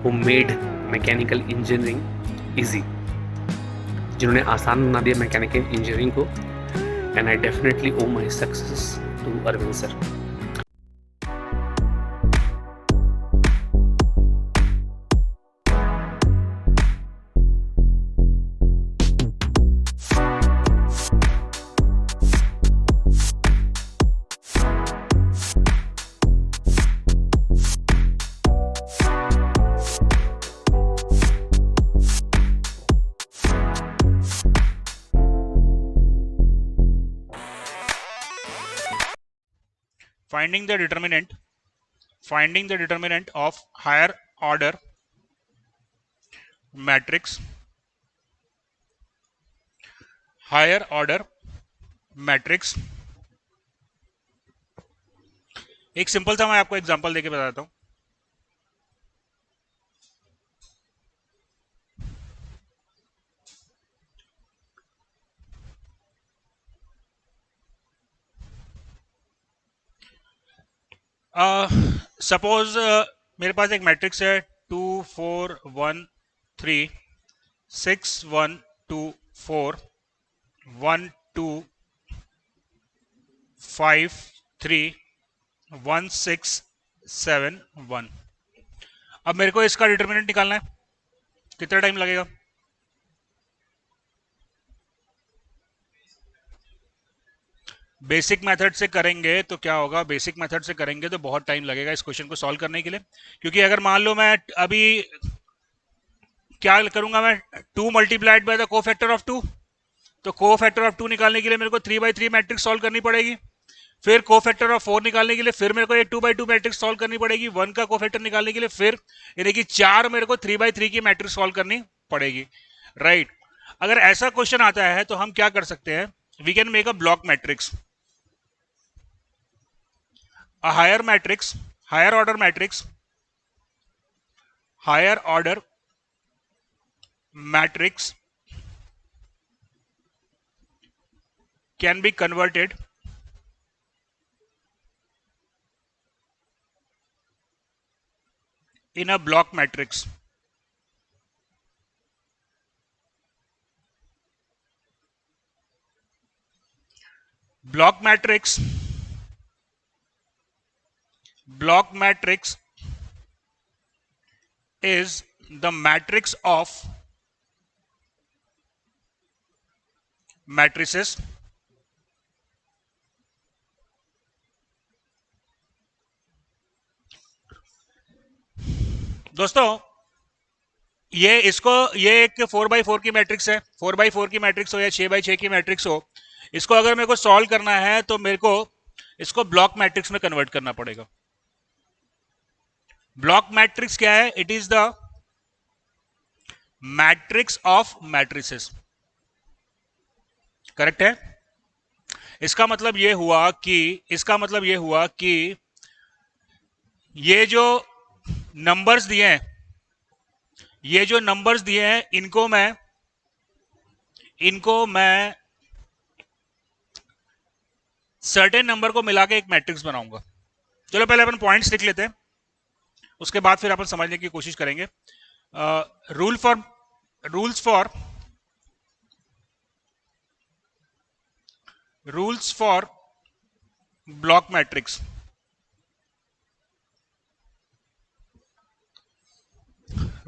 who made mechanical engineering easy, जिन्होंने आसान बना दिया मैकेनिकल इंजीनियरिंग को. And I definitely owe my success to Arvind sir. finding the determinant of higher order matrix एक simple सा मैं आपको एग्जांपल देके बताता हूं. सपोज मेरे पास एक मैट्रिक्स है 2 4 1 3 6 1 2 4 1 2 5 3 1 6 7 1. अब मेरे को इसका डिटर्मिनेंट निकालना है. कितना टाइम लगेगा? बेसिक मेथड से करेंगे तो क्या होगा? बेसिक मेथड से करेंगे तो बहुत टाइम लगेगा इस क्वेश्चन को सॉल्व करने के लिए. क्योंकि अगर मान लो मैं अभी क्या करूंगा, मैं 2 multiplied by the cofactor of 2, तो कोफैक्टर ऑफ 2 निकालने के लिए मेरे को 3/3 मैट्रिक्स सॉल्व करनी पड़ेगी. फिर कोफैक्टर ऑफ 4 निकालने के लिए फिर मेरे को ये 2/2 मैट्रिक्स सॉल्व करनी पड़ेगी. 1 का कोफैक्टर निकालने के लिए फिर यानी कि 4 मेरे को 3/3 की मैट्रिक्स सॉल्व करनी पड़ेगी. राइट. अगर ऐसा क्वेश्चन आता है तो हम क्या कर सकते हैं? We can make a block matrix, a higher order matrix can be converted in a block matrix. Block matrix is the matrix of matrices दोस्तों ये एक 4/4 की मैट्रिक्स है. 4/4 की मैट्रिक्स हो या 6/6 की मैट्रिक्स हो, इसको अगर मेरे को सॉल्व करना है तो मेरे को इसको ब्लॉक मैट्रिक्स में कन्वर्ट करना पड़ेगा. ब्लॉक मैट्रिक्स क्या है? It is the matrix of matrices. Correct है. इसका मतलब यह हुआ कि ये जो नंबर्स दिए हैं इनको मैं सर्टेन नंबर को मिला के एक मैट्रिक्स बनाऊंगा. चलो पहले अपन पॉइंट्स लिख लेते हैं, उसके बाद फिर अपन समझने की कोशिश करेंगे. Rules for block matrix.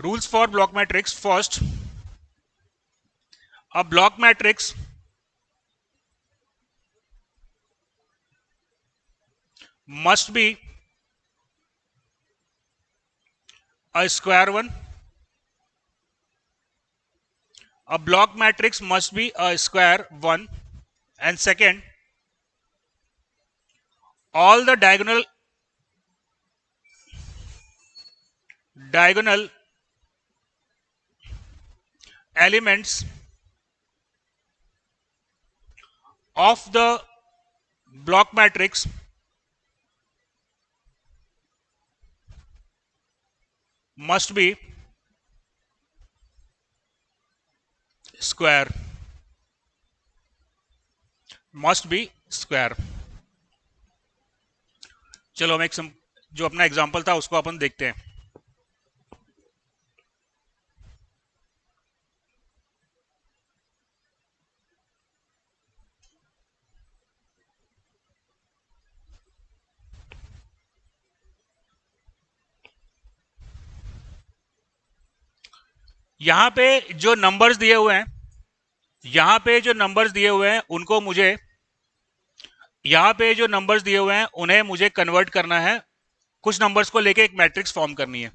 Rules for block matrix. First, a block matrix must be a square one. A block matrix must be a square one. And second, all the diagonal elements of the block matrix must be square. चलो हम जो अपना example था उसको अपन देखते हैं. यहां पे जो नंबर्स दिए हुए हैं, यहां पे जो नंबर्स दिए हुए हैं उनको मुझे, यहां पे जो नंबर्स दिए हुए हैं उन्हें मुझे कन्वर्ट करना है, कुछ नंबर्स को लेके एक मैट्रिक्स फॉर्म करनी है।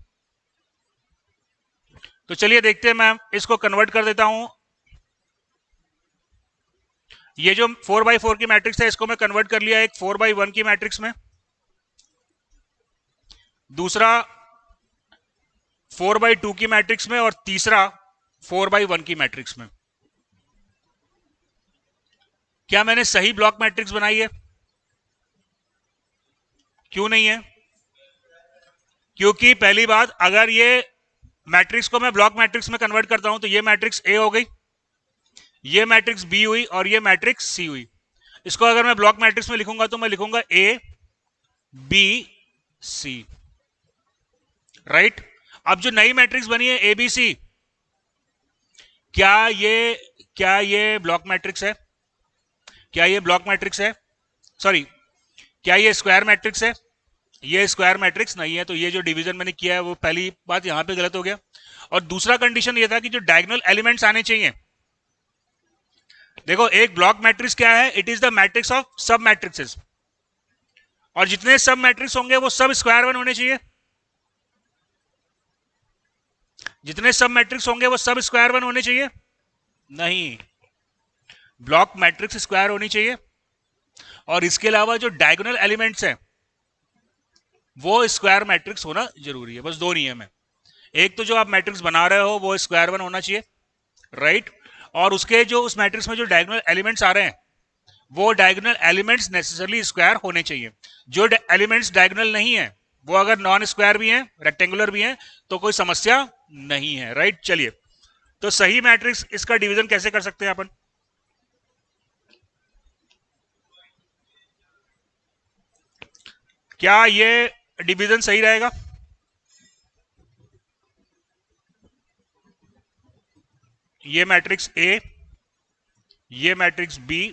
तो चलिए देखते हैं, मैं इसको कन्वर्ट कर देता हूं। ये जो 4x4 की मैट्रिक्स है इसको मैं कन्वर्ट कर लिया एक 4x1 की मैट्रिक्स में, दूसरा 4x2 की मैट्रिक्स में, और तीसरा 4x1 की मैट्रिक्स में। क्या मैंने सही ब्लॉक मैट्रिक्स बनाई है? क्यों नहीं है? क्योंकि पहली बात, अगर ये मैट्रिक्स को मैं ब्लॉक मैट्रिक्स में कन्वर्ट करता हूं तो ये मैट्रिक्स ए हो गई, ये मैट्रिक्स बी हुई, और ये मैट्रिक्स सी हुई। इसको अगर मैं ब्लॉक मैट्रिक्स में लिखूंगा तो मैं लिखूंगा ए बी सी, राइट। अब जो नई मैट्रिक्स बनी है ए बी सी, क्या ये ब्लॉक मैट्रिक्स है? क्या ये ब्लॉक मैट्रिक्स है? सॉरी, क्या ये स्क्वायर मैट्रिक्स है? ये स्क्वायर मैट्रिक्स नहीं है, तो ये जो डिवीजन मैंने किया है वो पहली बात यहां पे गलत हो गया। और दूसरा कंडीशन ये था कि जो डायगोनल एलिमेंट्स आने चाहिए, देखो एक ब्लॉक मैट्रिक्स क्या है? It is the matrix of सब मैट्रिक्सेस, और जितने सब मैट्रिक्स होंगे वो सब स्क्वायर वन होने चाहिए। जितने सब मैट्रिक्स होंगे वो सब स्क्वायर वन होने चाहिए? नहीं, ब्लॉक मैट्रिक्स स्क्वायर होनी चाहिए। और इसके अलावा जो डायगोनल एलिमेंट्स हैं वो स्क्वायर मैट्रिक्स होना जरूरी है। बस दो नियम है, एक तो जो आप मैट्रिक्स बना रहे हो वो स्क्वायर वन होना चाहिए, राइट, और उसके जो उस मैट्रिक्स में जो डायगोनल एलिमेंट्स आ रहे हैं वो डायगोनल एलिमेंट्स नेसेसरली स्क्वायर होने चाहिए। जो एलिमेंट्स डायगोनल नहीं है वो अगर नॉन स्क्वायर भी हैं, रेक्टेंगुलर भी हैं, तो कोई समस्या नहीं है, राइट। चलिए, तो सही मैट्रिक्स, इसका डिवीजन कैसे कर सकते हैं अपन? क्या ये डिवीजन सही रहेगा? ये मैट्रिक्स ए, ये मैट्रिक्स बी,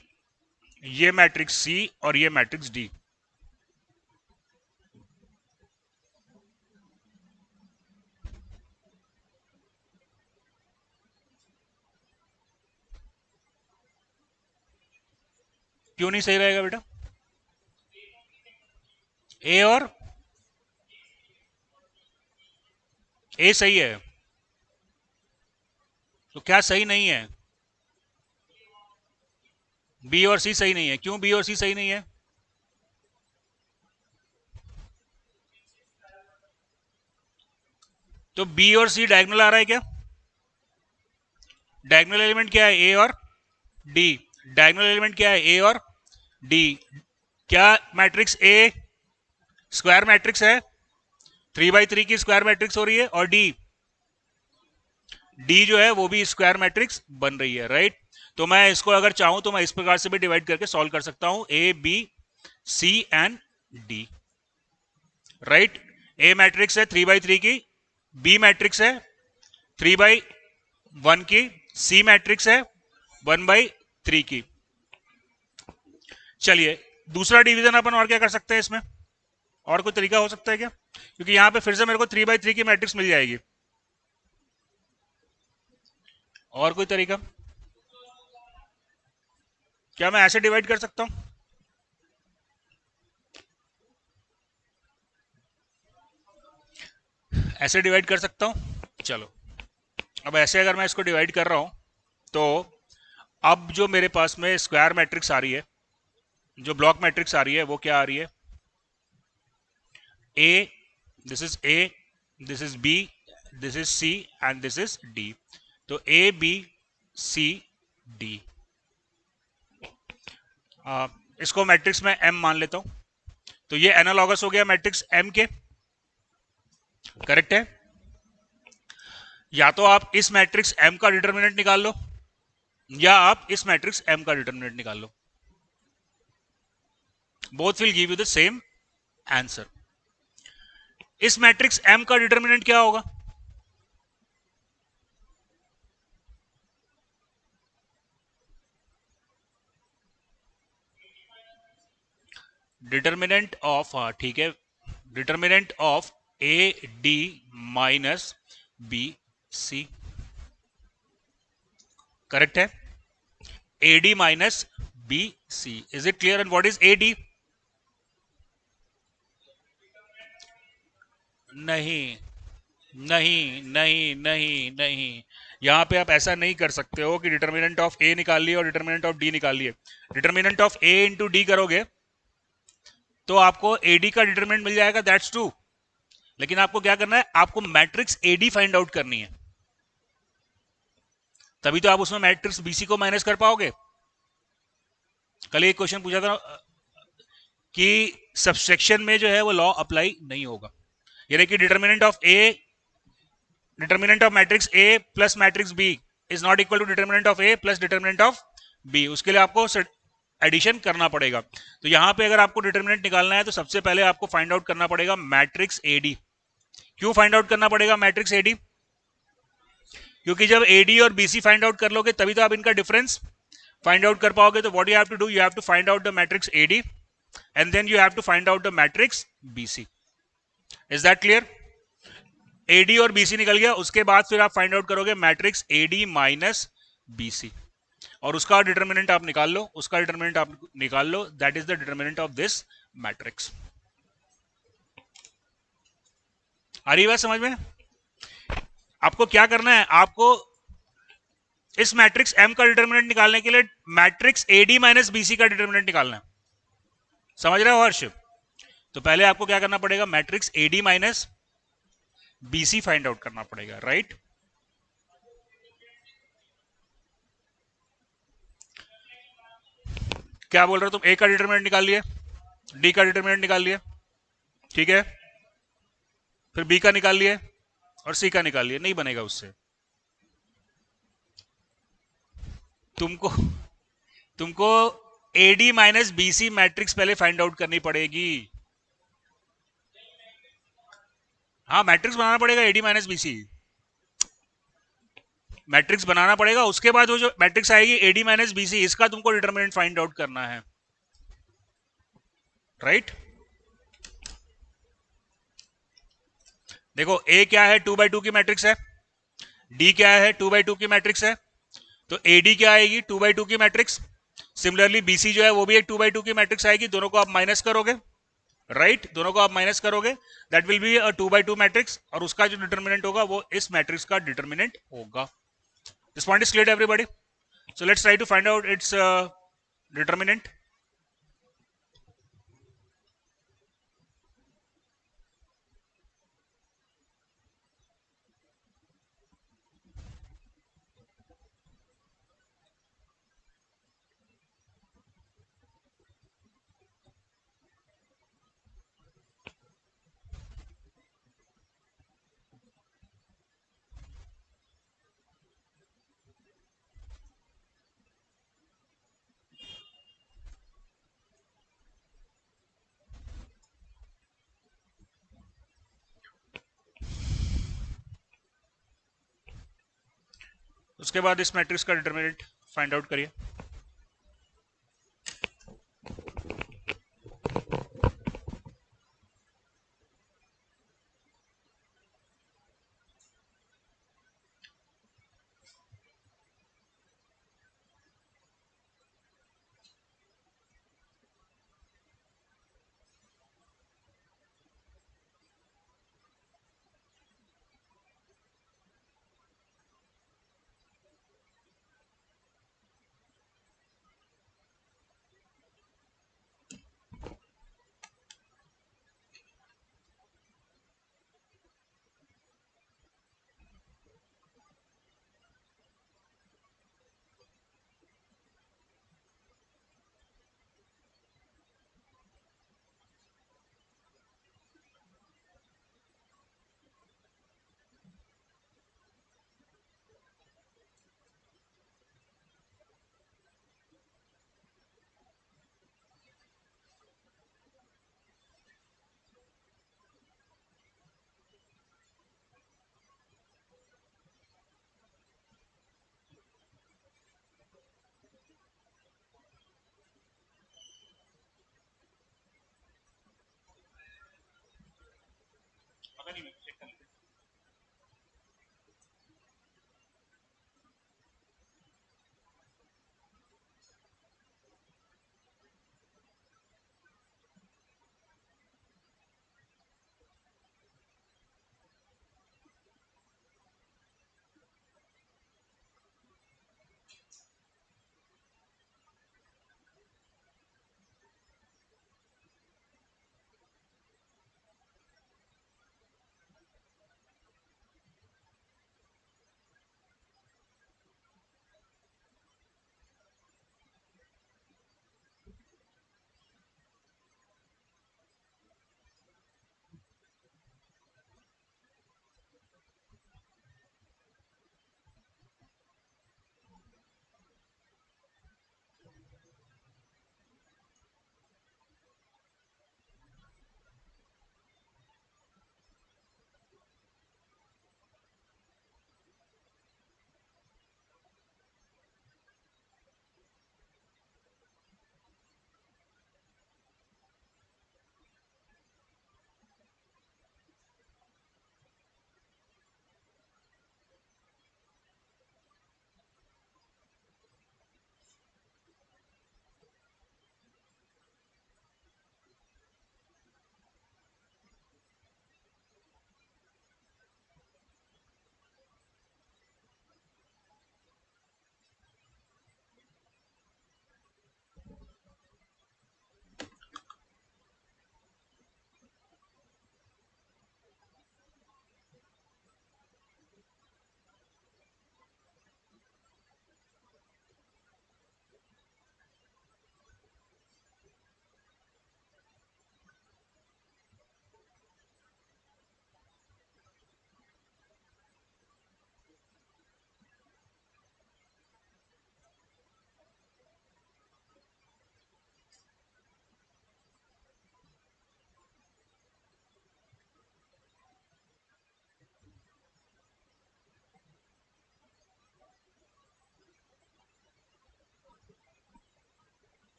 ये मैट्रिक्स सी, और ये मैट्रिक्स डी। क्यों नहीं सही रहेगा बेटा? ए और ए सही है, तो क्या सही नहीं है? बी और सी सही नहीं है। क्यों बी और सी सही नहीं है? तो बी और सी डायगोनल आ रहा है क्या? डायगोनल एलिमेंट क्या है? ए और डी। डायगोनल एलिमेंट क्या है? ए और डी। क्या मैट्रिक्स ए स्क्वायर मैट्रिक्स है? 3x3 की स्क्वायर मैट्रिक्स हो रही है, और डी, डी जो है वो भी स्क्वायर मैट्रिक्स बन रही है, राइट। तो मैं इसको अगर चाहूं तो मैं इस प्रकार से भी डिवाइड करके सॉल्व कर सकता हूं, A B C and D, right. A matrix है 3x3 की, बी मैट्रिक्स है 3x1 की, सी मैट्रिक्स है 1/3 की। चलिए, दूसरा डिवीजन अपन और क्या कर सकते हैं इसमें? और कोई तरीका हो सकता है क्या? क्योंकि यहां पे फिर से मेरे को 3x3 की मैट्रिक्स मिल जाएगी। और कोई तरीका? क्या मैं ऐसे डिवाइड कर सकता हूं? ऐसे डिवाइड कर सकता हूं। चलो, अब ऐसे अगर मैं इसको डिवाइड कर रहा हूं तो अब जो मेरे पास में स्क्वायर मैट्रिक्स आ रही है, जो ब्लॉक मैट्रिक्स आ रही है, वो क्या आ रही है? A, this is A, this is B, this is C, and this is D. तो ए बी सी डी, इसको मैट्रिक्स में एम मान लेता हूं। तो ये एनालॉगस हो गया मैट्रिक्स एम के, करेक्ट है। या तो आप इस मैट्रिक्स एम का डिटर्मिनेंट निकाल लो, या आप इस मैट्रिक्स एम का डिटर्मिनेंट निकाल लो, both will give you the same answer. इस मैट्रिक्स एम का डिटर्मिनेंट क्या होगा? डिटर्मिनेंट ऑफ, ठीक है, determinant of A D minus B C. Correct है, AD minus BC. Is it clear? And what is AD? नहीं नहीं नहीं नहीं नहीं, यहां पे आप ऐसा नहीं कर सकते हो कि डिटर्मिनेंट ऑफ ए निकाल लिए और डिटर्मिनेंट ऑफ डी निकाल लिए. Determinant of A into D करोगे तो आपको एडी का डिटर्मिनेंट मिल जाएगा, दैट्स ट्रू. लेकिन आपको क्या करना है, आपको मैट्रिक्स एडी फाइंड आउट करनी है, तभी तो आप उसमें मैट्रिक्स बीसी को माइनस कर पाओगे. कल एक क्वेश्चन पूछा था कि सब्सट्रैक्शन में जो है वो लॉ अप्लाई नहीं होगा, यानी कि determinant of matrix A plus matrix B is not equal to determinant of A plus determinant of B. उसके लिए आपको एडिशन करना पड़ेगा. तो यहां पे अगर आपको डिटर्मिनेंट निकालना है तो सबसे पहले आपको फाइंड आउट करना पड़ेगा मैट्रिक्स एडी. क्यों फाइंड आउट करना पड़ेगा मैट्रिक्स एडी? क्योंकि जब एडी और बीसी फाइंड आउट कर लोगे तभी तो आप इनका डिफरेंस फाइंड आउट कर पाओगे. तो what you have to do, you have to find out the matrix AD and then you have to find out the matrix BC. Is that clear? AD और बीसी निकल गया, उसके बाद फिर आप फाइंड आउट करोगे मैट्रिक्स एडी माइनस बीसी और उसका डिटर्मिनेंट आप निकाल लो, उसका डिटर्मिनेंट आप निकाल लो, that is the determinant of this matrix. आ रही बात समझ में? आपको क्या करना है, आपको इस मैट्रिक्स एम का डिटर्मिनेंट निकालने के लिए मैट्रिक्स एडी माइनस बीसी का डिटर्मिनेंट निकालना है. समझ रहे हो हर्ष? तो पहले आपको क्या करना पड़ेगा, matrix AD minus BC find out करना पड़ेगा, राइट? क्या बोल रहे हो तुम? ए का डिटर्मिनेंट निकाल लिए, डी का डिटर्मिनेंट निकाल लिए, ठीक है, फिर बी का निकाल लिए और सी का निकाल लिए, नहीं बनेगा उससे. तुमको तुमको एडी माइनस बीसी मैट्रिक्स पहले फाइंड आउट करनी पड़ेगी. हाँ, मैट्रिक्स बनाना पड़ेगा एडी माइनस बीसी, मैट्रिक्स बनाना पड़ेगा. उसके बाद वो जो मैट्रिक्स आएगी एडी माइनस बीसी, इसका तुमको डिटर्मिनेंट फाइंड आउट करना है, राइट? देखो ए क्या है, 2x2 की मैट्रिक्स है, डी क्या है, 2x2 की मैट्रिक्स है, तो एडी क्या आएगी, 2x2 की मैट्रिक्स. सिमिलरली बीसी जो है वो भी एक 2x2 की मैट्रिक्स आएगी, दोनों को आप माइनस करोगे, राइट? दोनों को आप माइनस करोगे, that will be a 2x2 matrix और उसका जो डिटर्मिनेंट होगा वो इस मैट्रिक्स का डिटर्मिनेंट होगा. This point is clear everybody? So let's try to find out its determinant. उसके बाद इस मैट्रिक्स का डिटर्मिनेंट फाइंड आउट करिए.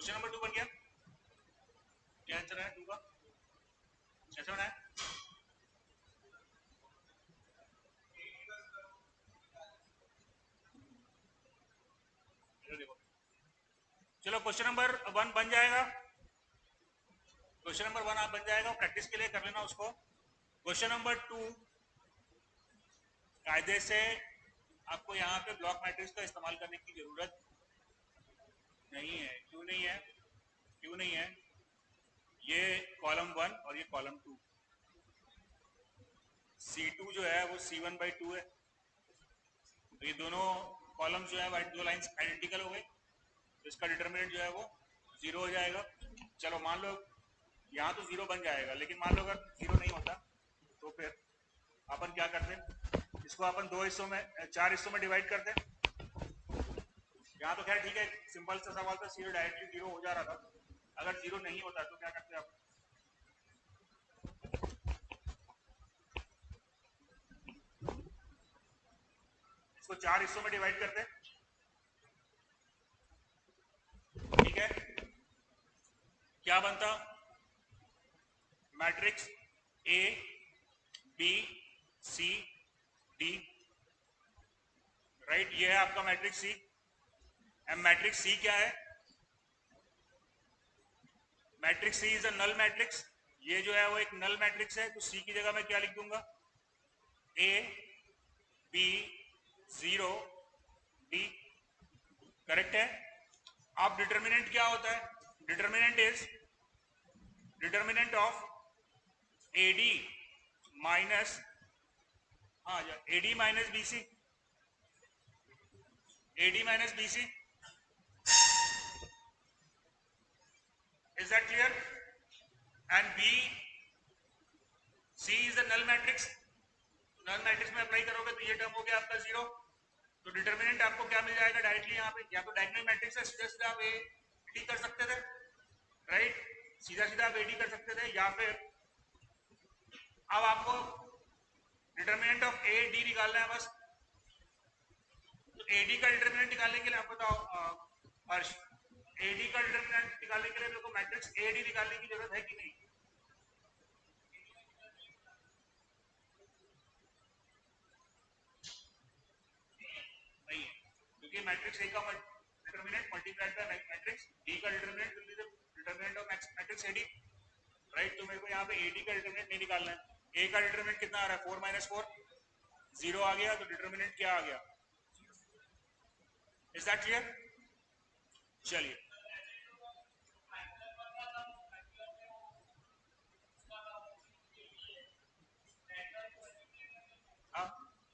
क्वेश्चन नंबर 2 बन गया। क्या आंसर है 2 का? कैसे बनाया? चलो क्वेश्चन नंबर 1 बन जाएगा। क्वेश्चन नंबर 1 आप बन जाएगा, प्रैक्टिस के लिए कर लेना उसको। क्वेश्चन नंबर 2 कायदे से आपको यहाँ पे ब्लॉक मैट्रिक्स का इस्तेमाल करने की जरूरत नहीं है। क्यों नहीं है? क्यों नहीं है? ये कॉलम 1 और ये कॉलम 2, C2 जो है वो C1/2 है, तो ये दोनों कॉलम जो है दो लाइंस आइडेंटिकल हो गए, तो इसका डिटर्मिनेंट जो है वो 0 हो जाएगा। चलो मान लो यहाँ तो 0 बन जाएगा, लेकिन मान लो अगर 0 नहीं होता तो फिर अपन क्या करते, इसको अपन 4 हिस्सों में डिवाइड करते। यहाँ तो खैर ठीक है, सिंपल सा सवाल था, C डायरेक्टली 0 हो जा रहा था। अगर 0 नहीं होता तो क्या करते आप? इसको 4 हिस्सों में डिवाइड करते, ठीक है। क्या बनता? Matrix A B C D, right, ये है आपका matrix C। Um matrix C क्या है? Matrix C is a null matrix. ये जो है वो एक नल मैट्रिक्स है, तो C की जगह मैं क्या लिख दूंगा? A B 0 D, करेक्ट है। अब डिटर्मिनेंट क्या होता है? Determinant is determinant of AD minus AD minus BC, AD minus BC, is that clear? And C is a null matrix, null matrix में अप्लाई करोगे तो ये टर्म हो गया आपका 0, तो डिटर्मिनेंट आपको क्या मिल जाएगा डायरेक्टली यहाँ पे? या तो डायगोनल मैट्रिक्स है, सीधा सीधा आप AD कर सकते थे, राइट, सीधा सीधा आप AD कर सकते थे, या फिर अब आपको डिटर्मिनेंट ऑफ AD निकालना है बस। तो AD का डिटर्मिनेंट निकालने के लिए आप बताओ हर्ष, AD का डिटर्मिनेंट निकालने के लिए मेरे को मैट्रिक्स AD निकालने की जरूरत है कि नहीं? नहीं है, क्योंकि मैट्रिक्स A का determinant multiplied by matrix D का determinant will be the determinant of matrix AD, right. तो मेरे को यहाँ पे AD का डिटर्मिनेंट नहीं निकालना है। A का डिटर्मिनेंट कितना आ रहा है? 4 - 4, 0 आ गया, तो डिटर्मिनेंट क्या आ गया? Is that clear? चलिए, हाँ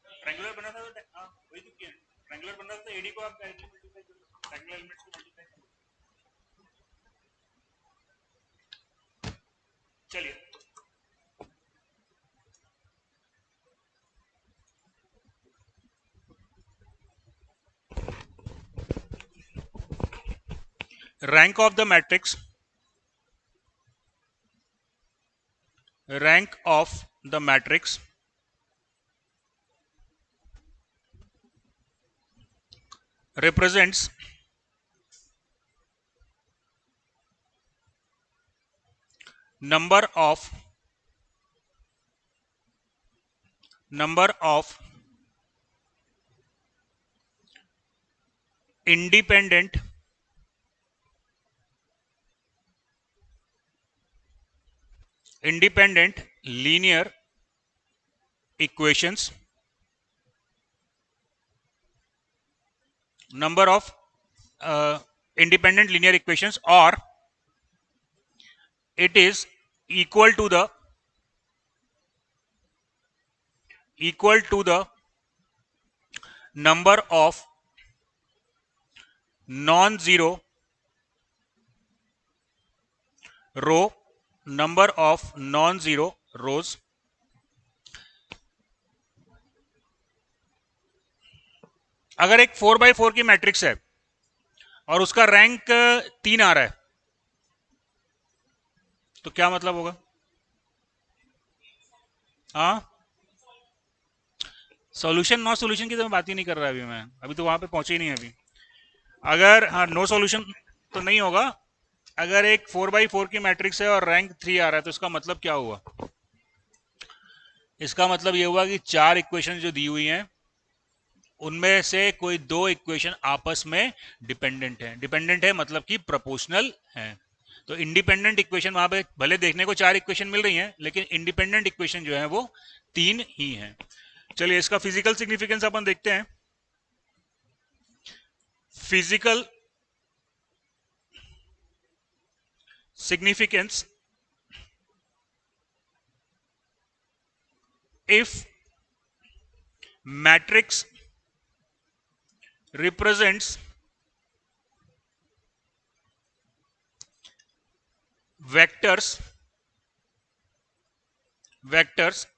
ट्रायंगुलर बना था तो हाँ वही तो किया, ट्रायंगुलर बना था तो AD को आप डायरेक्टली मल्टीप्लाई कर लो, ट्रायंगुलर एलिमेंट्स को मल्टीप्लाई कर लो। चलिए, rank of the matrix, rank of the matrix represents number of independent linear equations, number of independent linear equations, or it is equal to the number of non-zero row, number of non-zero rows. अगर एक 4x4 की matrix है और उसका rank 3 आ रहा है तो क्या मतलब होगा? हाँ, सॉल्यूशन नॉट सॉल्यूशन की तो मैं बात ही नहीं कर रहा अभी, मैं अभी तो वहां पे पहुंचे ही नहीं अभी। अगर हाँ नो सॉल्यूशन तो नहीं होगा, अगर एक 4x4 की मैट्रिक्स है और रैंक 3 आ रहा है तो इसका मतलब क्या हुआ? इसका मतलब ये हुआ कि 4 इक्वेशन जो दी हुई हैं उनमें से कोई 2 इक्वेशन आपस में डिपेंडेंट है। डिपेंडेंट है मतलब कि प्रोपोर्शनल है। तो इंडिपेंडेंट इक्वेशन वहां पे भले देखने को 4 इक्वेशन मिल रही हैं लेकिन इंडिपेंडेंट इक्वेशन जो है वो 3 ही हैं। चलिए इसका फिजिकल सिग्निफिकेंस अपन देखते हैं। Physical significance if matrix represents vectors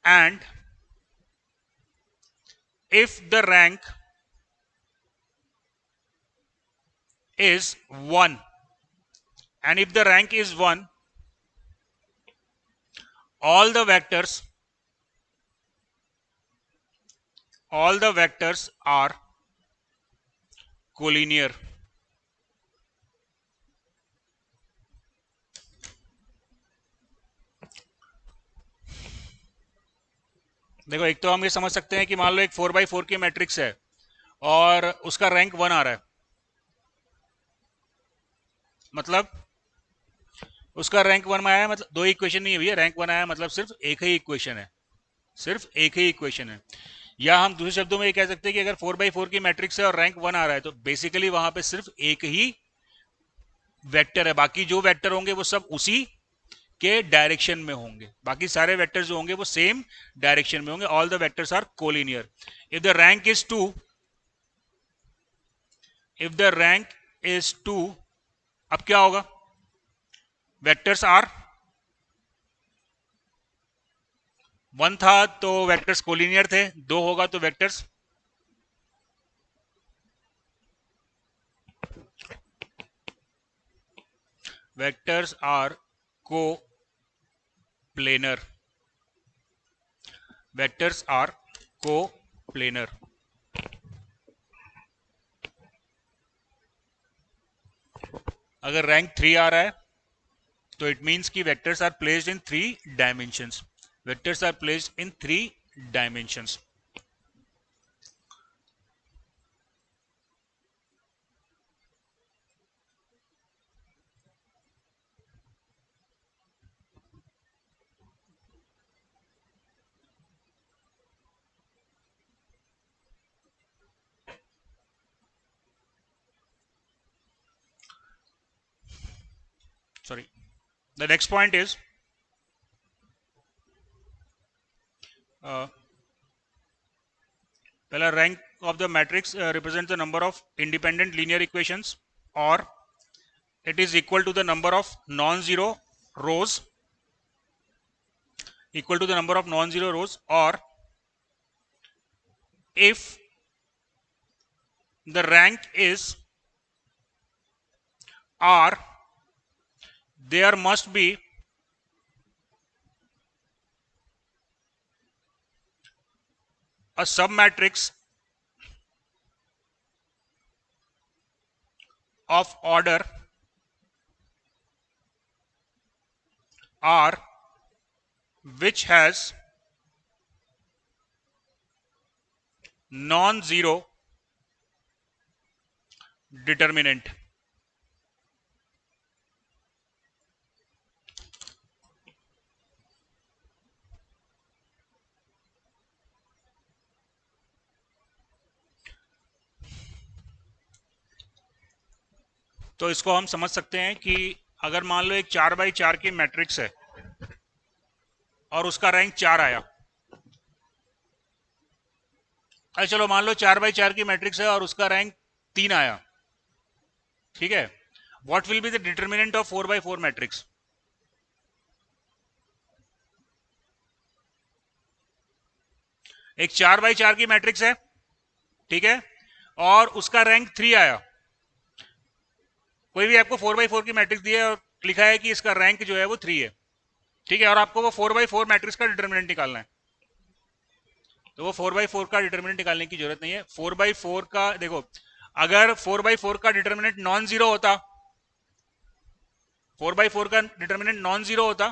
and if the rank is 1 and if the rank is 1 all the vectors are collinear। देखो एक तो हम ये समझ सकते हैं कि मान लो एक 4x4 की मैट्रिक्स है और उसका रैंक 1 आ रहा है, मतलब उसका रैंक 1 में आया, मतलब 2 इक्वेशन नहीं है भैया, रैंक 1 आया मतलब सिर्फ एक ही इक्वेशन है, सिर्फ एक ही इक्वेशन है। या हम दूसरे शब्दों में ये कह सकते हैं कि अगर 4x4 की मैट्रिक्स है और रैंक 1 आ रहा है तो बेसिकली वहां पे सिर्फ एक ही वेक्टर है, बाकी जो वेक्टर होंगे वो सब उसी के डायरेक्शन में होंगे, बाकी सारे वेक्टर्स जो होंगे वो सेम डायरेक्शन में होंगे। All the vectors are collinear. If the rank is 2, if the rank is 2, अब क्या होगा? वेक्टर्स आर 1 था तो वेक्टर्स कोलिनियर थे, 2 होगा तो vectors are coplanar. Vectors are coplanar. अगर रैंक 3 आ रहा है तो इट मींस कि vectors are placed in 3 dimensions. Vectors are placed in 3 dimensions. Sorry, the next point is पहला, rank of the matrix represents the number of independent linear equations or it is equal to the number of non-zero rows, equal to the number of non-zero rows, or if the rank is R, there must be a submatrix of order R which has non-zero determinant। तो इसको हम समझ सकते हैं कि अगर मान लो एक 4x4 की मैट्रिक्स है और उसका रैंक 4 आया, अरे चलो मान लो 4x4 की मैट्रिक्स है और उसका रैंक 3 आया, ठीक है। What will be the determinant of 4x4 matrix? एक 4x4 की मैट्रिक्स है, ठीक है, और उसका रैंक 3 आया। कोई भी आपको 4x4 की मैट्रिक्स दी है और लिखा है कि इसका रैंक जो है वो 3 है, ठीक है, और आपको वो 4x4 मैट्रिक्स का डिटरमिनेंट निकालना है, तो वो 4x4 का डिटरमिनेंट निकालने की जरूरत नहीं है। 4x4 का देखो, अगर 4x4 का डिटरमिनेंट नॉन जीरो होता, 4/4 का डिटर्मिनेंट नॉन जीरो होता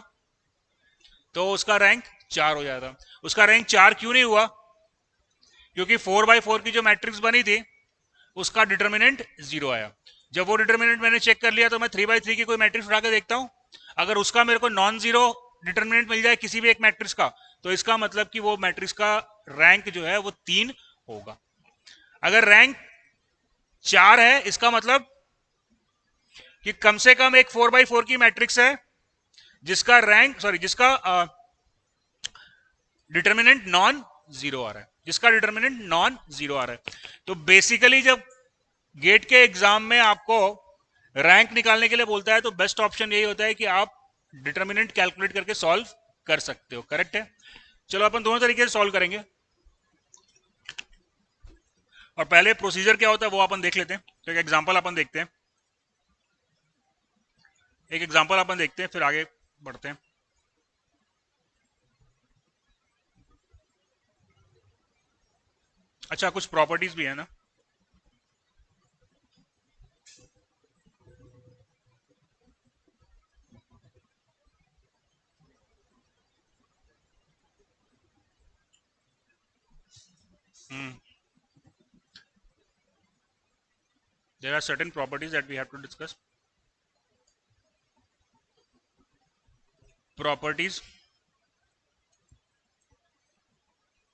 तो उसका रैंक 4 हो जाता। उसका रैंक 4 क्यों नहीं हुआ? क्योंकि 4/4 की जो मैट्रिक्स बनी थी उसका डिटर्मिनेंट 0 आया। जब वो डिटर्मिनेंट मैंने चेक कर लिया तो मैं 3/3 की कोई मैट्रिक्स उठा के देखता हूं, अगर उसका मेरे को नॉन जीरो डिटर्मिनेंट मिल जाए किसी भी एक मैट्रिक्स का, तो इसका मतलब कि वो मैट्रिक्स का रैंक जो है वो 3 होगा। अगर रैंक 4 है इसका मतलब कि कम से कम एक 4/4 की मैट्रिक्स है जिसका रैंक जिसका डिटर्मिनेंट नॉन जीरो आ रहा है, जिसका डिटर्मिनेंट नॉन जीरो आ रहा है। तो बेसिकली जब गेट के एग्जाम में आपको रैंक निकालने के लिए बोलता है तो बेस्ट ऑप्शन यही होता है कि आप डिटर्मिनेंट कैलकुलेट करके सॉल्व कर सकते हो। करेक्ट है। चलो अपन दोनों तरीके से सॉल्व करेंगे और पहले प्रोसीजर क्या होता है वो अपन देख लेते हैं। तो एक एग्जांपल अपन देखते हैं, फिर आगे बढ़ते हैं। अच्छा, कुछ प्रॉपर्टीज भी है ना। There are certain properties that we have to discuss. Properties,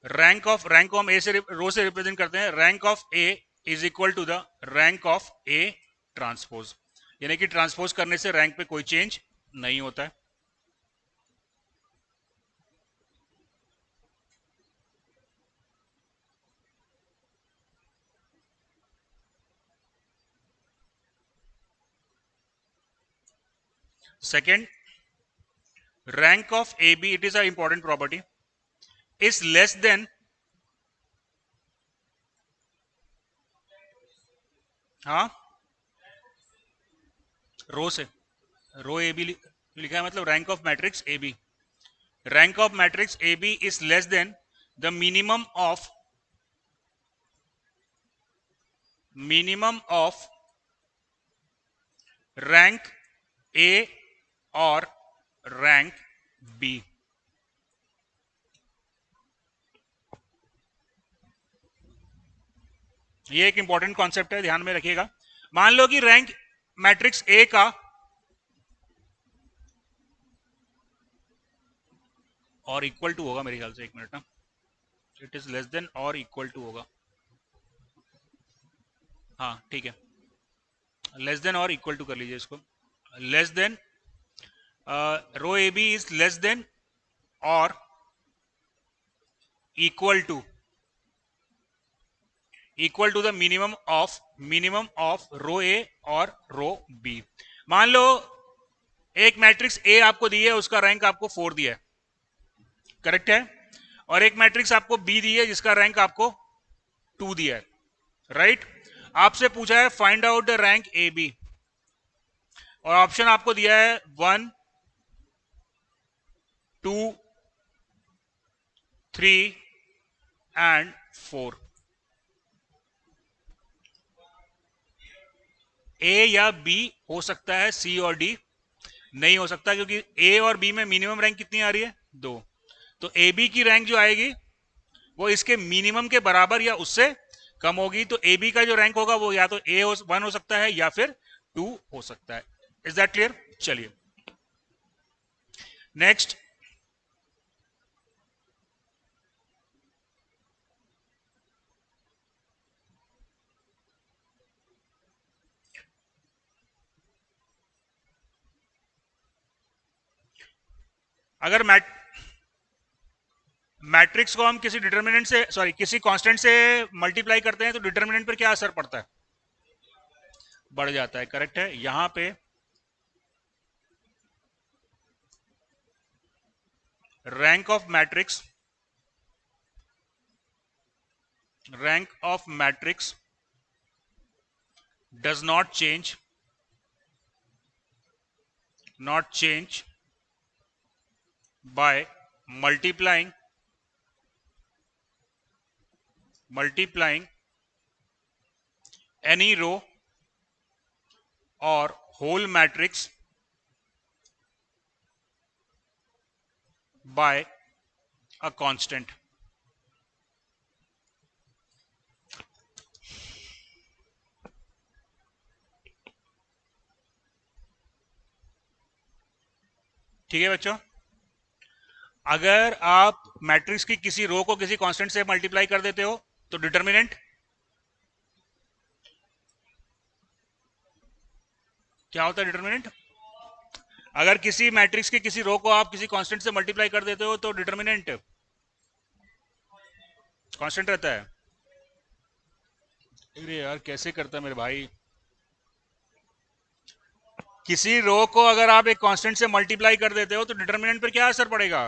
rank को हम ए से रो से रिप्रेजेंट करते हैं। Rank of A is equal to the rank of A transpose, यानी कि ट्रांसपोज करने से रैंक पे कोई चेंज नहीं होता है। Second, rank of A B, it is a important property, is less than, हाँ रो से, रो ए बी लिखा है मतलब rank of matrix A B, rank of matrix A B is less than the minimum of rank A और rank B. ये एक important concept है, ध्यान में रखिएगा। मान लो कि रैंक मैट्रिक्स ए का और इक्वल टू होगा, मेरे ख्याल से, एक मिनट ना, इट इज लेस देन और इक्वल टू होगा, हाँ ठीक है, लेस देन और इक्वल टू कर लीजिए इसको। Less than row A B is less than और equal to the minimum of row A और रो बी। मान लो एक मैट्रिक्स ए आपको दी है, उसका रैंक आपको 4 दिया है, करेक्ट है, और एक मैट्रिक्स आपको बी दी है जिसका रैंक आपको 2 दिया है, राइट। आपसे पूछा है find out the rank A B, और ऑप्शन आपको दिया है 1 2 3 एंड 4। ए या बी हो सकता है, सी और डी नहीं हो सकता, क्योंकि ए और बी में मिनिमम रैंक कितनी आ रही है, 2। तो ए बी की रैंक जो आएगी वो इसके मिनिमम के बराबर या उससे कम होगी। तो ए बी का जो रैंक होगा वो या तो ए 1 हो सकता है या फिर 2 हो सकता है। Is that clear? चलिए नेक्स्ट, अगर मैट्रिक्स को हम किसी डिटर्मिनेंट से किसी कांस्टेंट से मल्टीप्लाई करते हैं तो डिटर्मिनेंट पर क्या असर पड़ता है, बढ़ जाता है, करेक्ट है। यहां पे rank of matrix does not change by multiplying any row or whole matrix by a constant. ठीक है बच्चों, अगर आप मैट्रिक्स की किसी रो को किसी कांस्टेंट से मल्टीप्लाई कर देते हो तो डिटर्मिनेंट क्या होता है? डिटर्मिनेंट, अगर किसी मैट्रिक्स की किसी रो को आप किसी कांस्टेंट से मल्टीप्लाई कर देते हो तो डिटर्मिनेंट कांस्टेंट रहता है। अरे यार कैसे करता है मेरे भाई, किसी रो को अगर आप एक कांस्टेंट से मल्टीप्लाई कर देते हो तो डिटर्मिनेंट पर क्या असर पड़ेगा?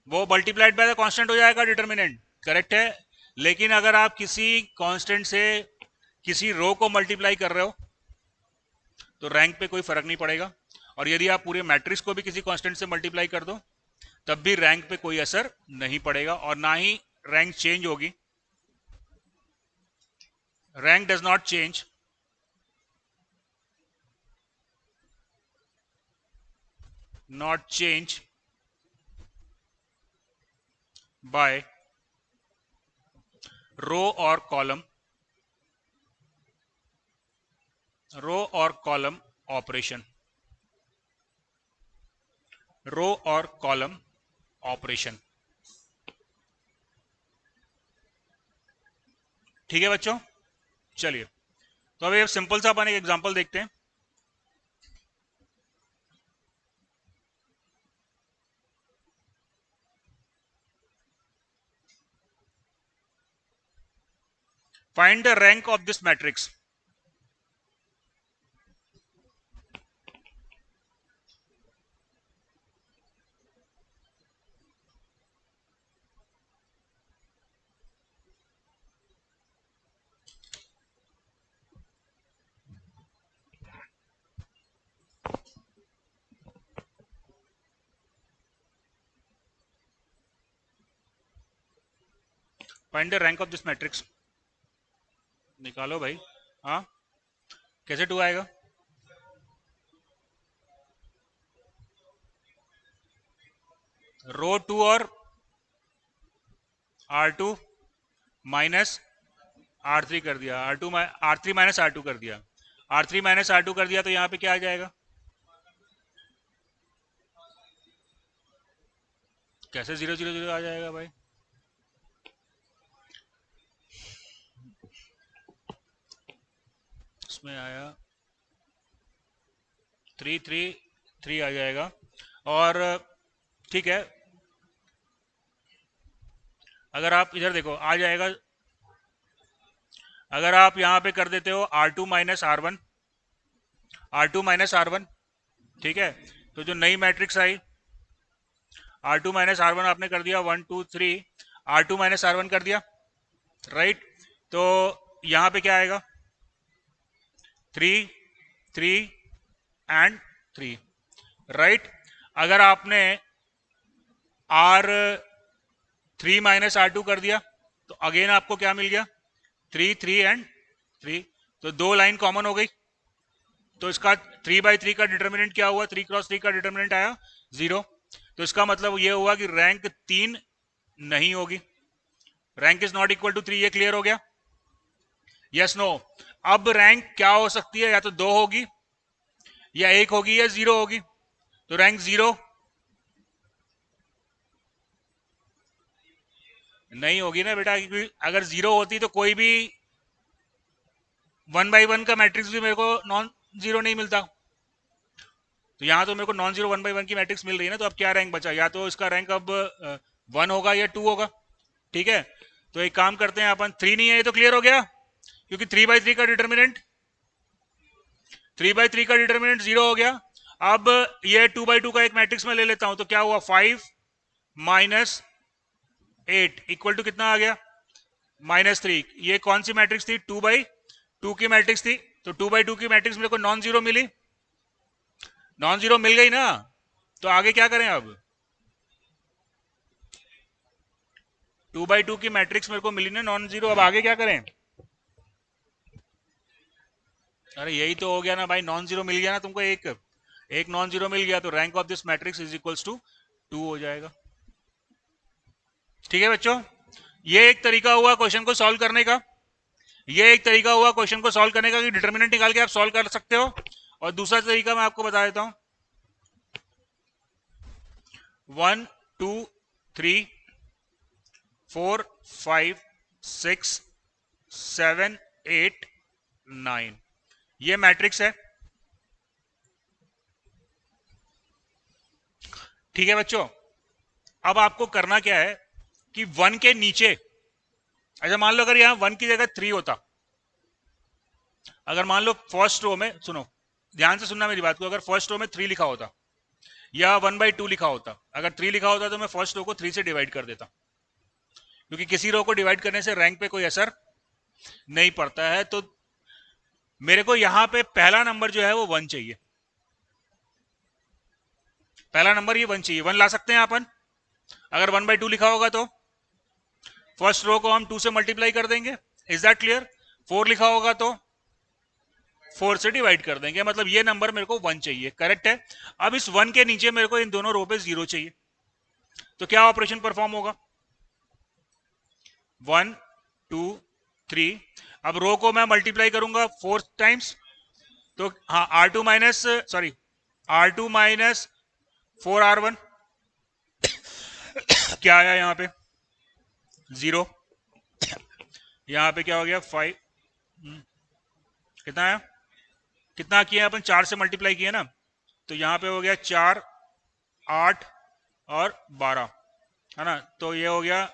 वो मल्टीप्लाइड बाय द कांस्टेंट हो जाएगा डिटर्मिनेंट, करेक्ट है। लेकिन अगर आप किसी कांस्टेंट से किसी रो को मल्टीप्लाई कर रहे हो तो रैंक पे कोई फर्क नहीं पड़ेगा, और यदि आप पूरे मैट्रिक्स को भी किसी कांस्टेंट से मल्टीप्लाई कर दो तब भी रैंक पे कोई असर नहीं पड़ेगा और ना ही रैंक चेंज होगी। Rank does not change, not change by row और कॉलम, रो और कॉलम ऑपरेशन, रो और कॉलम ऑपरेशन। ठीक है बच्चों, चलिए तो अभी सिंपल सा अपन एक एग्जांपल देखते हैं। Find the rank of this matrix. Find the rank of this matrix, निकालो भाई। हाँ, कैसे 2 आएगा? रो 2 और R2 माइनस R3 कर दिया, R3 माइनस R2 कर दिया, R3 माइनस R2 कर दिया तो यहां पे क्या आ जाएगा? कैसे 0 0 0 आ जाएगा भाई? इसमें आया 3 3 3 आ जाएगा। और ठीक है, अगर आप इधर देखो आ जाएगा, अगर आप यहां पे कर देते हो R2 minus R1, R2 minus R1, ठीक है, तो जो नई मैट्रिक्स आई R2 माइनस R1 आपने कर दिया 1 2 3, R2 माइनस R1 कर दिया, राइट। तो यहां पे क्या आएगा? 3 3 एंड 3, राइट। अगर आपने R3 माइनस R2 कर दिया तो अगेन आपको क्या मिल गया? 3 3 एंड 3, तो 2 लाइन कॉमन हो गई, तो इसका 3/3 का डिटर्मिनेंट क्या हुआ? 3 क्रॉस 3 का डिटर्मिनेंट आया 0। तो इसका मतलब ये हुआ कि रैंक 3 नहीं होगी, rank is not equal to 3। ये क्लियर हो गया? Yes no? अब रैंक क्या हो सकती है? या तो 2 होगी या 1 होगी या 0 होगी। तो रैंक 0 नहीं होगी ना बेटा, क्योंकि अगर 0 होती तो कोई भी 1/1 का मैट्रिक्स भी मेरे को नॉन 0 नहीं मिलता। तो यहां तो मेरे को नॉन 0 1/1 की मैट्रिक्स मिल रही है ना, तो अब क्या रैंक बचा? या तो इसका रैंक अब 1 होगा या 2 होगा, ठीक है। तो एक काम करते हैं अपन, 3 नहीं है ये तो क्लियर हो गया, क्योंकि 3/3 का डिटर्मिनेंट 3/3 का डिटर्मिनेंट 0 हो गया। अब ये 2/2 का एक मैट्रिक्स में ले लेता हूं, तो क्या हुआ? 5 माइनस 8 इक्वल टू कितना आ गया? -3। ये कौन सी मैट्रिक्स थी? 2/2 की मैट्रिक्स थी, तो 2/2 की मैट्रिक्स मेरे को नॉन जीरो मिली, नॉन जीरो मिल गई ना। तो आगे क्या करें अब? 2/2 की मैट्रिक्स मेरे को मिली ना नॉन जीरो, अब आगे क्या करें? अरे यही तो हो गया ना भाई, नॉन जीरो मिल गया ना तुमको, एक नॉन जीरो मिल गया, तो rank of this matrix is equals to 2 हो जाएगा। ठीक है बच्चों, ये एक तरीका हुआ क्वेश्चन को सॉल्व करने का। ये एक तरीका हुआ क्वेश्चन को सॉल्व करने का कि डिटर्मिनेंट निकाल के आप सॉल्व कर सकते हो। और दूसरा तरीका मैं आपको बता देता हूं, 1 2 3 4 5 6 7 8 9, ये मैट्रिक्स है। ठीक है बच्चों, अब आपको करना क्या है कि 1 के नीचे, अच्छा मान लो अगर यहां 1 की जगह 3 होता, अगर मान लो फर्स्ट रो में, सुनो ध्यान से सुनना मेरी बात को, अगर फर्स्ट रो में 3 लिखा होता या 1/2 लिखा होता, अगर 3 लिखा होता तो मैं फर्स्ट रो को 3 से डिवाइड कर देता, क्योंकि किसी रो को डिवाइड करने से रैंक पे कोई असर नहीं पड़ता है। तो मेरे को यहां पे पहला नंबर जो है वो 1 चाहिए, पहला नंबर ये 1 चाहिए। 1 ला सकते हैं अपन, अगर 1/2 लिखा होगा तो फर्स्ट रो को हम 2 से मल्टीप्लाई कर देंगे, इज दैट क्लियर। 4 लिखा होगा तो 4 से डिवाइड कर देंगे, मतलब ये नंबर मेरे को 1 चाहिए, करेक्ट है। अब इस 1 के नीचे मेरे को इन दोनों रो पे 0 चाहिए, तो क्या ऑपरेशन परफॉर्म होगा, 1 2 3, अब रो को मैं मल्टीप्लाई करूंगा 4 टाइम्स, तो हाँ R2 minus, sorry R2 minus 4R1 क्या आया यहां पे 0, यहां पे क्या हो गया 5, कितना आया, कितना किया अपन 4 से मल्टीप्लाई किया ना, तो यहां पे हो गया 4 8 और 12, है ना, तो ये हो गया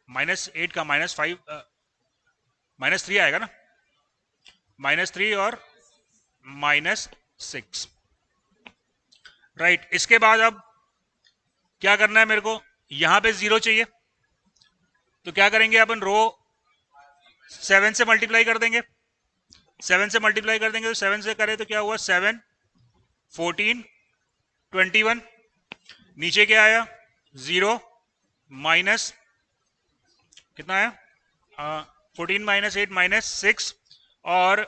-8 का -5, -3 आएगा ना, -3 और -6, राइट। इसके बाद अब क्या करना है मेरे को, यहां पे 0 चाहिए, तो क्या करेंगे अपन, रो 7 से मल्टीप्लाई कर देंगे, 7 से मल्टीप्लाई कर देंगे, तो 7 से करें तो क्या हुआ 7 14 21, नीचे क्या आया 0 माइनस कितना आया 14 माइनस 8 -6 और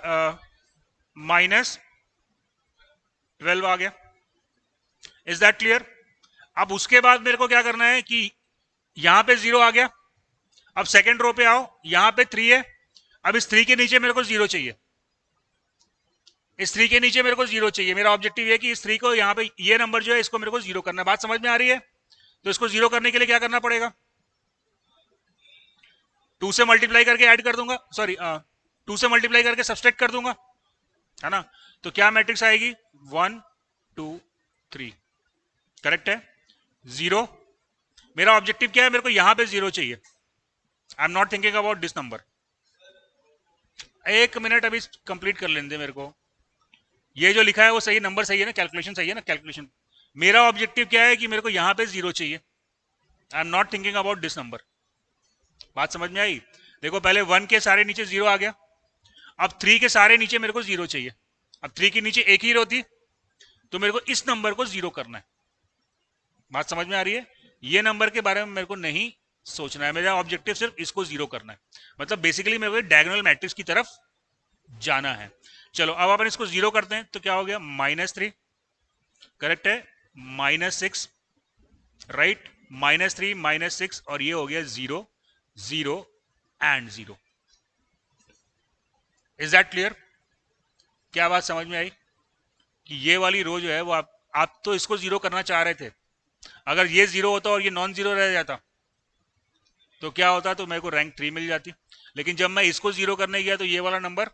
-12 आ गया, इज दैट क्लियर। अब उसके बाद मेरे को क्या करना है कि यहां पे 0 आ गया, अब सेकंड रो पे आओ, यहां पे 3 है, अब इस 3 के नीचे मेरे को 0 चाहिए, इस 3 के नीचे मेरे को 0 चाहिए। मेरा ऑब्जेक्टिव है कि इस 3 को यहां पे ये नंबर जो है इसको मेरे को 0 करना है, बात समझ में आ रही है। तो इसको 0 करने के लिए क्या करना पड़ेगा, 2 से मल्टीप्लाई करके ऐड कर दूंगा, सॉरी 2 से मल्टीप्लाई करके सब्सट्रैक्ट कर दूंगा, है ना, तो क्या मैट्रिक्स आएगी 1 2 3, करेक्ट है 0। मेरा ऑब्जेक्टिव क्या है, मेरे को यहां पे 0 चाहिए, I am not thinking about this number. एक मिनट अभी कंप्लीट कर लेने दे मेरे को, ये जो लिखा है वो सही नंबर सही है ना, कैलकुलेशन सही है ना, कैलकुलेशन। मेरा ऑब्जेक्टिव क्या है कि मेरे को यहां पे 0 चाहिए, I am not thinking about this number, बात समझ में आई। देखो पहले 1 के सारे नीचे 0 आ गया, अब 3 के सारे नीचे मेरे को 0 चाहिए, अब 3 के नीचे एक ही रो थी, तो मेरे को इस नंबर को 0 करना है, बात समझ में आ रही है। ये नंबर के बारे में मेरे को नहीं सोचना है, मेरा ऑब्जेक्टिव सिर्फ इसको 0 करना है, मतलब बेसिकली मेरे को डायगोनल मैट्रिक्स की तरफ जाना है। चलो अब अपन इसको 0 करते हैं, तो क्या हो गया -3, करेक्ट है, -6, राइट, -3 -6 और ये हो गया 0 0 एंड 0, इज दैट क्लियर। क्या बात समझ में आई कि ये वाली रो जो है वो आप तो इसको 0 करना चाह रहे थे, अगर ये 0 होता और ये नॉन 0 रह जाता तो क्या होता, तो मेरे को रैंक 3 मिल जाती, लेकिन जब मैं इसको 0 करने गया तो ये वाला नंबर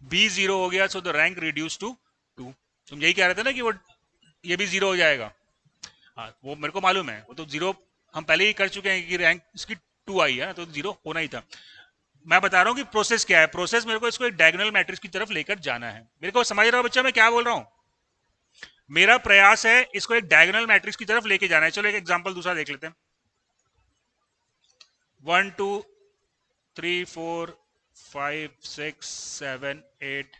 भी 0 हो गया, so the rank reduce to 2। तुम यही कह रहे थे ना कि वो ये भी 0 हो जाएगा, हाँ वो मेरे को मालूम है, वो तो 0 हम पहले ही कर चुके हैं कि रैंक इसकी 2 आई है ना, तो 0 होना ही था। मैं बता रहा हूं कि प्रोसेस क्या है, प्रोसेस मेरे को इसको एक डायगोनल मैट्रिक्स की तरफ लेकर जाना है। मेरे को समझ रहा हो बच्चा मैं क्या बोल रहा हूं, मेरा प्रयास है इसको एक डायगोनल मैट्रिक्स की तरफ लेके जाना है। चलो एक एग्जांपल दूसरा देख लेते हैं, 1 2 3 4 5 6 7 8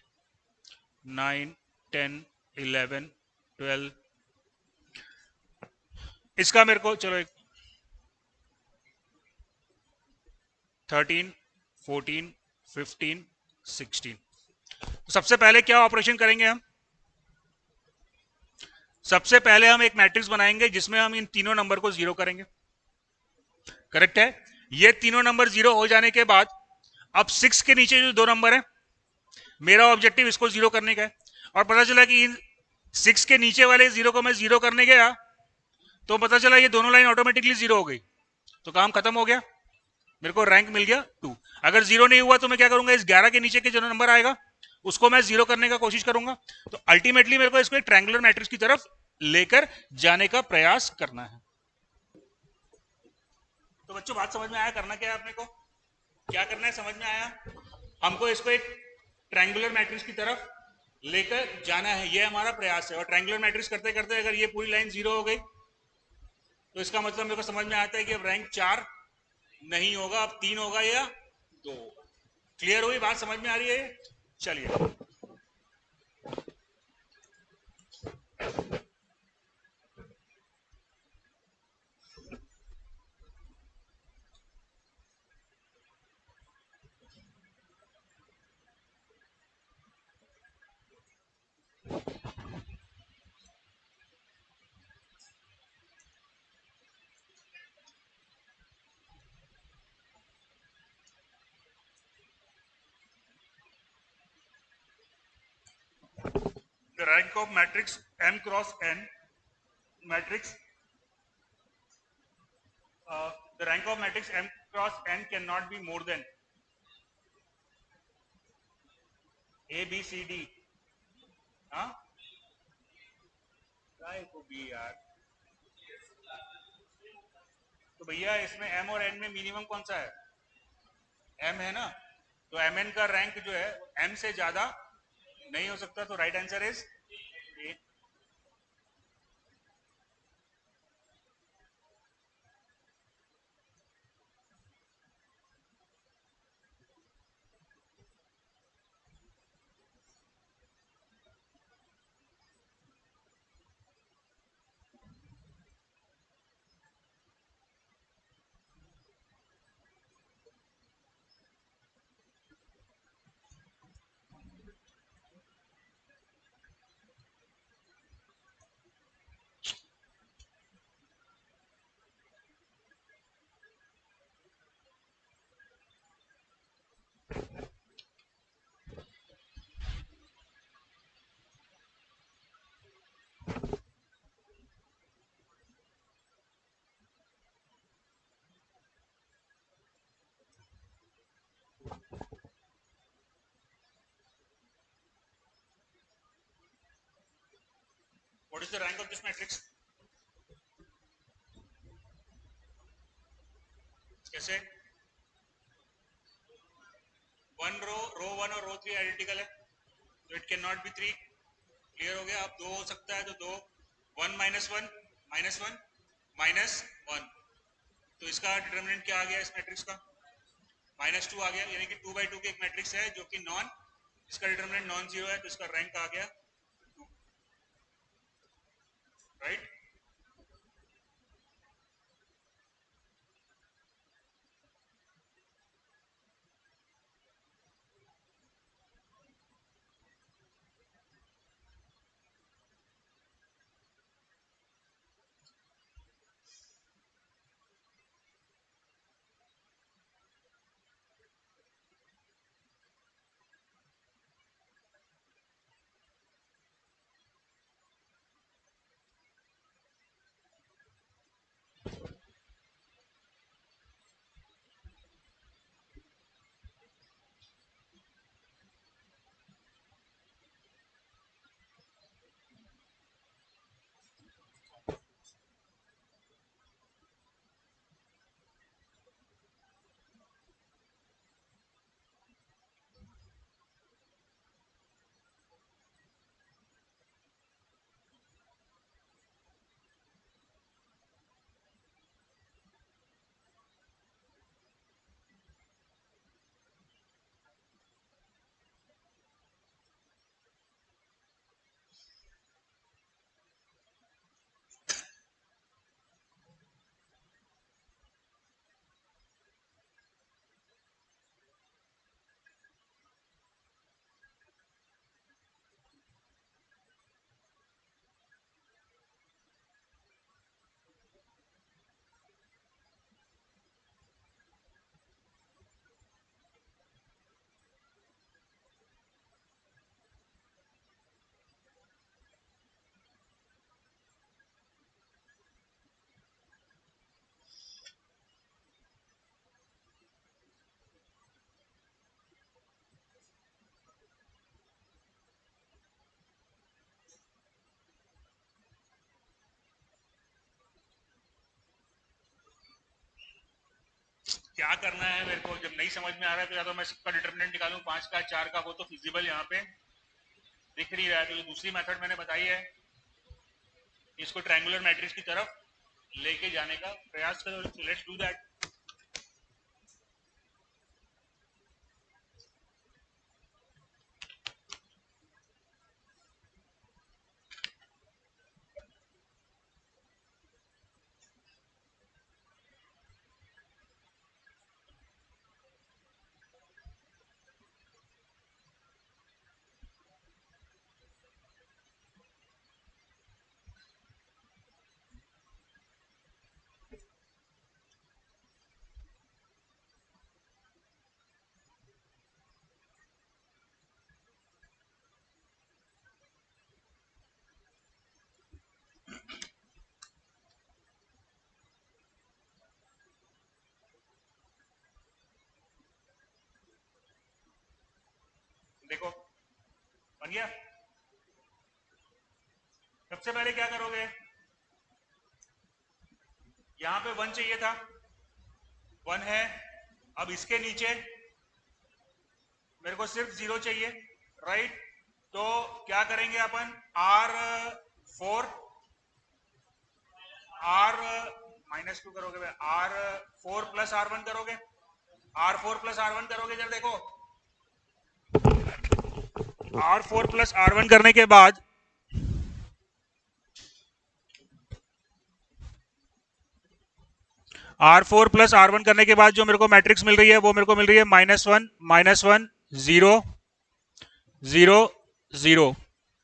9 10 11 12, इसका मेरे को चलो एक 13 14 15 16, तो सबसे पहले क्या ऑपरेशन करेंगे हम, सबसे पहले हम एक मैट्रिक्स बनाएंगे जिसमें हम इन तीनों नंबर को जीरो करेंगे, करेक्ट है। ये तीनों नंबर जीरो हो जाने के बाद अब 6 के नीचे जो दो नंबर है, मेरा ऑब्जेक्टिव इसको जीरो करने का है। और पता चला कि इन 6 के नीचे वाले जीरो को मैं जीरो करने गया तो पता चला ये दोनों लाइन ऑटोमेटिकली जीरो हो गई, तो काम खत्म हो गया, मेरे को रैंक मिल गया 2। अगर जीरो नहीं हुआ तो मैं क्या करूंगा, इस 11 के नीचे के जो नंबर आएगा उसको मैं जीरो करने का कोशिश करूंगा। तो अल्टीमेटली मेरे को इसको एक ट्रायंगुलर मैट्रिक्स की तरफ लेकर जाने का प्रयास करना है। तो बच्चों बात समझ में आया, करना क्या है अपने को, क्या करना है समझ में आया। हमको इसको एक ट्रायंगुलर मैट्रिक्स की तरफ लेकर जाना है, ये हमारा प्रयास है। और ट्रायंगुलर मैट्रिक्स करते करते अगर ये पूरी लाइन जीरो हो गई तो इसका मतलब मेरे को समझ में आता है कि अब रैंक 4 नहीं होगा, अब 3 होगा या 2 होगा। क्लियर हुई बात, समझ में आ रही है। चलिए the rank of matrix m cross n matrix the rank of matrix m cross n cannot be more than a b c d। हाँ काय को बी यार, तो भैया इसमें m और n में मिनिमम कौन सा है, m है ना, तो mn का रैंक जो है m से ज्यादा नहीं हो सकता, तो right answer is a. What is the rank of this matrix, कैसे, वन रो 1 और रो 3 आइडेंटिकल है तो it can not be 3। Clear हो गया। अब 2 हो सकता है तो 2, 1 माइनस 1 माइनस 1 माइनस 1, तो इसका डिटर्मिनेंट क्या आ गया इस मैट्रिक्स का, -2 आ गया, यानी कि 2/2 की एक मैट्रिक्स है जो कि नॉन, इसका डिटर्मिनेंट नॉन जीरो है, तो इसका रैंक आ गया 2, राइट। क्या करना है मेरे को, जब नहीं समझ में आ रहा है तो या तो मैं सबका डिटर्मिनेंट निकालूं 5 का 4 का, वो तो फिजिबल यहाँ पे दिख नहीं रहा है। तो ये दूसरी मेथड मैंने बताई है, इसको ट्रायंगुलर मैट्रिक्स की तरफ लेके जाने का प्रयास करो। Let's do that. देखो बन गया। सबसे पहले क्या करोगे, यहां पे 1 चाहिए था, 1 है। अब इसके नीचे मेरे को सिर्फ 0 चाहिए, राइट। तो क्या करेंगे अपन, R4 R-2 करोगे, R4 प्लस R1 करोगे, R4 प्लस R1 करोगे। जब देखो R4 प्लस R1 करने के बाद R4 प्लस R1 करने के बाद जो मेरे को मैट्रिक्स मिल रही है वो मेरे को मिल रही है -1 -1 0 0 0।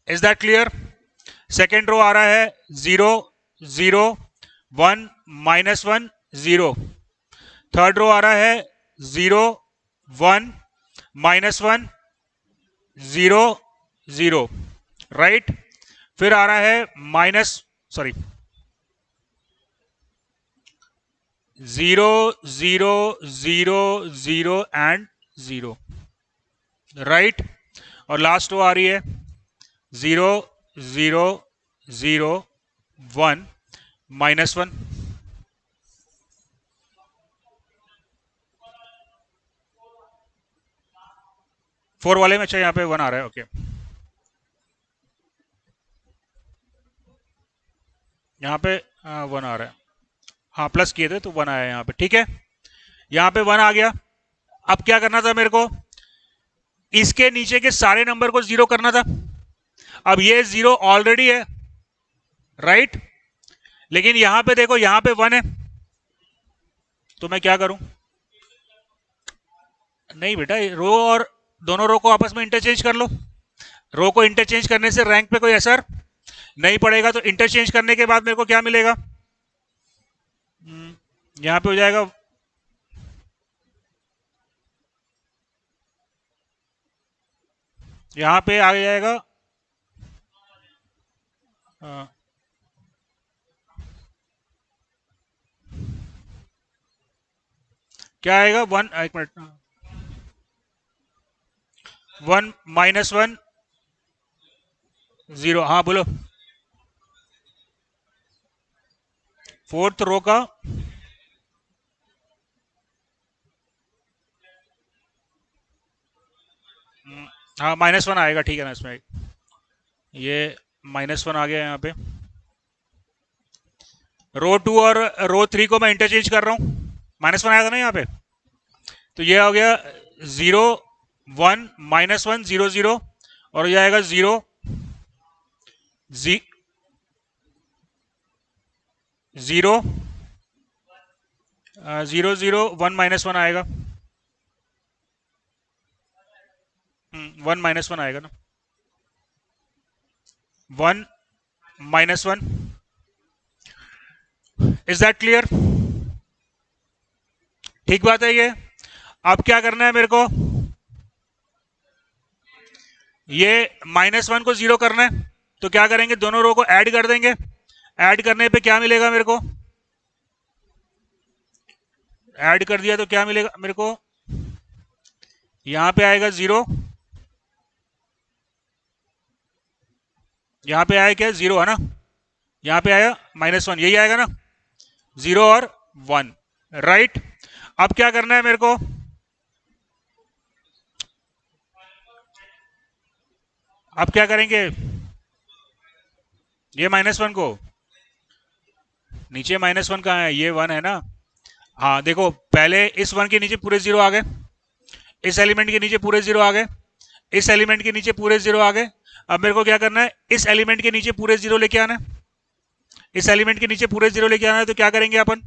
Is that clear? Second row आ रहा है 0 0 1 -1 0। थर्ड रो आ रहा है 0 1 -1 0 0, राइट। फिर आ रहा है सॉरी 0 0 0 0 एंड 0, राइट। और लास्ट रो आ रही है 0 0 0 1 -1। 4 वाले में अच्छा यहाँ पे 1 आ रहा है, ओके। यहाँ पे 1 आ रहा है, हाँ प्लस किए थे तो 1 आया यहाँ पे, ठीक है। यहाँ पे 1 आ गया। अब क्या करना था मेरे को, इसके नीचे के सारे नंबर को 0 करना था। अब ये 0 ऑलरेडी है, राइट। लेकिन यहां पे देखो, यहां पे 1 है, तो मैं क्या करूं, नहीं बेटा, रो और दोनों रो को आपस में इंटरचेंज कर लो। रो को इंटरचेंज करने से रैंक पे कोई असर नहीं पड़ेगा। तो इंटरचेंज करने के बाद मेरे को क्या मिलेगा, यहां पे हो जाएगा यहां पे आ जाएगा क्या आएगा 1, एक मिनट, 1 -1 0। हाँ बोलो, फोर्थ रो का हाँ -1 आएगा, ठीक है ना। इसमें ये -1 आ गया यहाँ पे। रो 2 और रो 3 को मैं इंटरचेंज कर रहा हूँ, -1 आया था ना यहाँ पे, तो ये हो गया 0 1 -1 0 0, और ये आएगा 0 0 0 0 1 -1 आएगा, 1 -1 आएगा ना, 1 -1। Is that clear? ठीक बात है ये। अब क्या करना है मेरे को, ये -1 को 0 करना है। तो क्या करेंगे, दोनों रो को ऐड कर देंगे। ऐड करने पे क्या मिलेगा मेरे को, ऐड कर दिया तो क्या मिलेगा मेरे को, यहां पे आएगा 0, यहां पे आया क्या 0 है ना, यहां पे आया -1, यही आएगा ना, 0 और 1, राइट। अब क्या करना है मेरे को, अब क्या करेंगे, ये -1 को, नीचे -1 कहाँ है, ये 1 है ना। हाँ देखो, पहले इस 1 के नीचे पूरे 0 आ गए, इस एलिमेंट के नीचे पूरे 0 आ गए, इस एलिमेंट के नीचे पूरे 0 आ गए। अब मेरे को क्या करना है, इस एलिमेंट के नीचे पूरे 0 लेके आना है, इस एलिमेंट के नीचे पूरे 0 लेके आना है। तो क्या करेंगे अपन,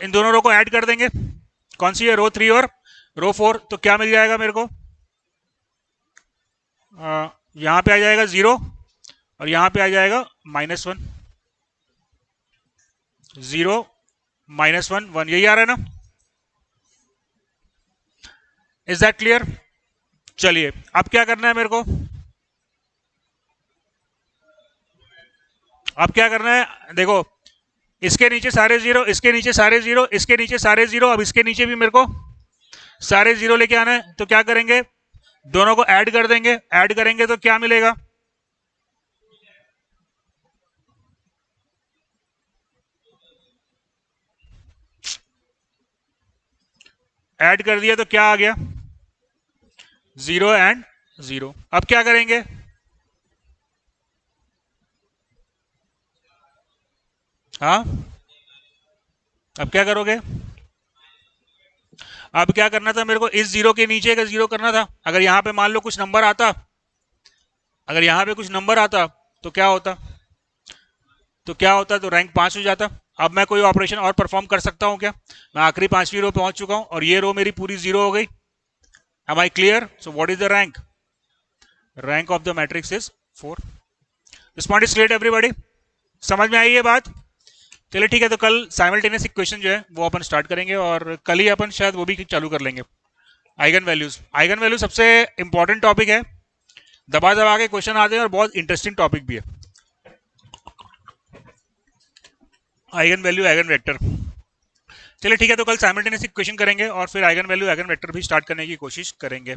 इन दोनों रो को ऐड कर देंगे। कौन सी है, रो 3 और रो 4। तो क्या मिल जाएगा मेरे को, यहां पे आ जाएगा 0 और यहां पे आ जाएगा -1, 0 -1 1, यही आ रहा है ना। Is that clear. चलिए अब क्या करना है मेरे को, अब क्या करना है, देखो इसके नीचे सारे 0, इसके नीचे सारे 0, इसके नीचे सारे 0, अब इसके नीचे भी मेरे को सारे 0 लेके आना है। तो क्या करेंगे, दोनों को ऐड कर देंगे, ऐड करेंगे तो क्या मिलेगा, ऐड कर दिया तो क्या आ गया, 0 एंड 0। अब क्या करेंगे, हाँ अब क्या करोगे, अब क्या करना था मेरे को, इस 0 के नीचे का 0 करना था। अगर यहां पे मान लो कुछ नंबर आता, अगर यहां पे कुछ नंबर आता तो क्या होता, तो क्या होता, तो रैंक 5 हो जाता। अब मैं कोई ऑपरेशन और परफॉर्म कर सकता हूं क्या, मैं आखिरी 5वीं रो पहुंच चुका हूं और ये रो मेरी पूरी 0 हो गई। Am I clear. So what is the rank, rank of the matrix is 4। This point is clear everybody, समझ में आई ये बात। चलिए ठीक है, तो कल साइमल्टेनियस इक्वेशन जो है वो अपन स्टार्ट करेंगे और कल ही अपन शायद वो भी चालू कर लेंगे। आइगन वैल्यूज, आइगन वैल्यू सबसे इंपॉर्टेंट टॉपिक है, दबा दबा के क्वेश्चन आते हैं और बहुत इंटरेस्टिंग टॉपिक भी है। Eigen value, eigen vector. चलिए ठीक है, तो कल साइमल्टेनियस इक्वेशन करेंगे और फिर आइगन वैल्यू, आइगन वेक्टर भी स्टार्ट करने की कोशिश करेंगे।